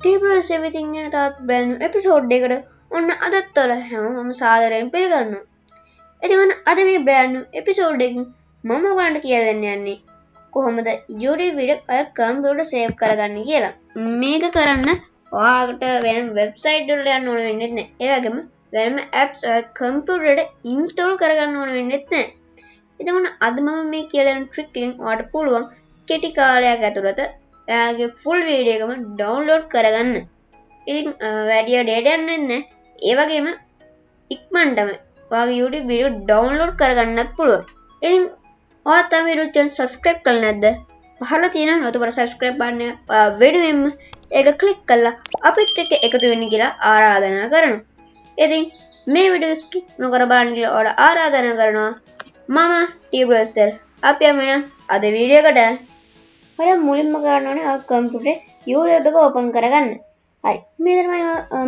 tbrosl everything ගැන තවත් brand new episode එකකට ඔන්න අදත් ඔයාලා හැමෝම සාදරයෙන් පිළිගන්නවා. ඉතින් ඔන්න අද මේ brand new episode එකකින් මම ඔයගලන්ට කියලා දෙන්න යන්නේ කොහොමද YouTube වීඩියෝ ඔය කම්පියුටර් සේව් කරගන්නේ කියලා. මේක කරන්න ඔයාලට වෙන වෙබ්සයිට් වලට යන්න ඕන වෙන්නේ නැහැ. ඒ වගේම වෙනම apps ඔය කම්පියුටරේ install කරගන්න ඕන වෙන්නේ නැහැ. ඉතින් ඔන්න අද මම මේ කියලා දෙන trick එකෙන් ඔයාලට පුළුවන් කෙටි කාලයක් ඇතුළත එයාගේ full video එකම download කරගන්න. ඉතින් වැඩි data යන්නේ නැහැ. ඒ වගේම ඉක්මනටම ඔයාගේ YouTube video download කරගන්නත් පුළුවන්. ඉතින් ඔයා තමයි YouTube channel subscribe කරලා නැද්ද? පහළ තියෙන නෝටිෆිකේෂන් subscribe button එක වෙනුවෙන්ම ඒක click කරලා අපිත් එක්ක එකතු වෙන්න කියලා ආරාධනා කරනවා. ඉතින් මේ video skip නොකර බලන්න කියලා ඔයාලා ආරාධනා කරනවා. මම tbrosl. අපි යමු අද video එකට. හරි මුලින්ම කරන්න ඕනේ ඔය කම්පියුටරේ YouTube එක ඕපන් කරගන්න. හරි. මේ තමයි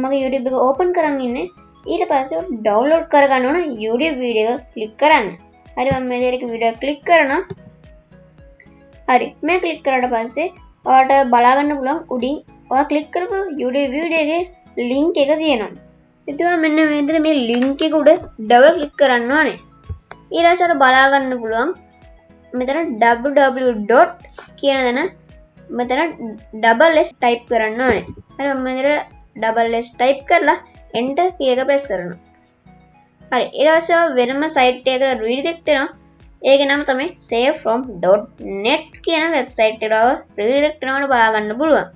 මගේ YouTube එක ඕපන් කරන් ඉන්නේ. ඊට පස්සේ ඩවුන්ලෝඩ් කරගන්න ඕන YouTube වීඩියෝ එක ක්ලික් කරන්න. හරි මම මේ දෙයක වීඩියෝ ක්ලික් කරනවා. හරි. මේ ක්ලික් කරාට පස්සේ ඔයාලට බලා ගන්න පුළුවන් උඩින් ඔයා ක්ලික් කරපු YouTube වීඩියෝ එකේ link එක තියෙනවා. ඉතින් මෙන්න මේ විදිහට මේ link එක උඩ ඩබල් ක්ලික් කරන්න ඕනේ. ඊට පස්සේ බලා ගන්න පුළුවන් මෙතන www. කියන දන මෙතන ඩබල් S ටයිප් කරන්න ඕනේ. හරි මම මෙතන ඩබල් S ටයිප් කරලා enter කී එක ප්‍රෙස් කරනවා. හරි ඊට පස්සේ වෙනම සයිට් එකකට රීඩිරෙක්ට් වෙනවා. ඒකේ නම තමයි savefrom.net කියන වෙබ්සයිට් එකට රීඩිරෙක්ට් වෙනවට බලා ගන්න පුළුවන්.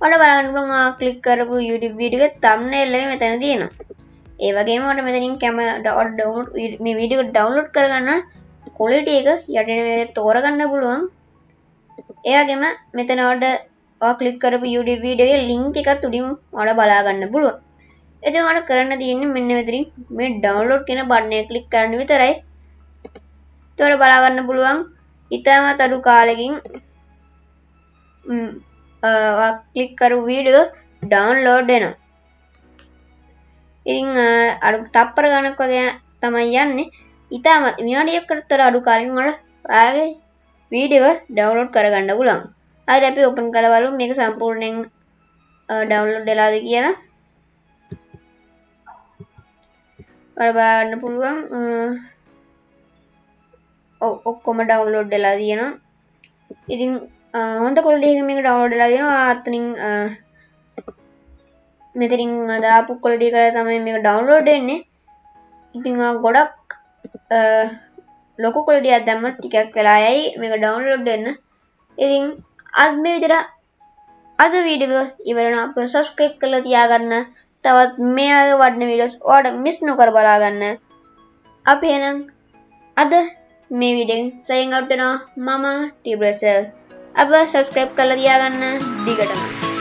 ඔයාලා බලා ගන්න පුළුවන් ක්ලික් කරපු YouTube වීඩියෝ එකේ thumbnail එක මෙතන තියෙනවා. ඒ වගේම ඔයාලට මෙතනින් download මේ වීඩියෝ එක download කරගන්න quality එක යටින් මේ තෝරගන්න පුළුවන්. ඒ වගේම මෙතන ඔයා ක්ලික් කරපු YouTube වීඩියෝ එකේ link එකත් උඩින් ඔයාලා බලා ගන්න පුළුවන්. එතකොට ඔයාලා කරන්න තියෙන්නේ මෙන්න මෙතනින් මේ download කියන බටන් එක ක්ලික් කරන්න විතරයි. ඒතකොට බලා ගන්න පුළුවන් ඉතාමත් අඩු කාලෙකින් ඔයා ක්ලික් කරපු වීඩියෝ download වෙනවා. ඉතින් අඩු තප්පර ගණක් වගේ තමයි යන්නේ. ඉතාමත් විනාඩියකට තොර අඩු කාලෙකින් ඔයාගේ වීඩියෝ ඩවුන්ලෝඩ් කරගන්න පුළුවන්. හරි අපි ඕපන් කරලා බලමු මේක සම්පූර්ණයෙන් ඩවුන්ලෝඩ් වෙලාද කියලා. ඔයාලා බලන්න පුළුවන් ඔක්කොම ඩවුන්ලෝඩ් වෙලා තියෙනවා. ඉතින් හොඳ quality එකකින් මේක ඩවුන්ලෝඩ් වෙලා තියෙනවා. අතනින් මෙතනින් දාපු quality එකට තමයි මේක ඩවුන්ලෝඩ් වෙන්නේ. ඉතින් ගොඩක් ලොකු quality එකක් දැම්මත් ටිකක් වෙලා යයි මේක download වෙන්න. ඉතින් අද මේ විදිහට අද වීඩියෝ එක ඉවර වෙනවා. අපිව subscribe කරලා තියාගන්න. තවත් මේ වගේ වටින වීඩියෝස් ඔයාලට මිස් නොකර බලා ගන්න. අපි එහෙනම් අද මේ වීඩියෝ එකෙන් sign out වෙනවා. මම tbrosl. අපිව subscribe කරලා තියාගන්න දිගටම.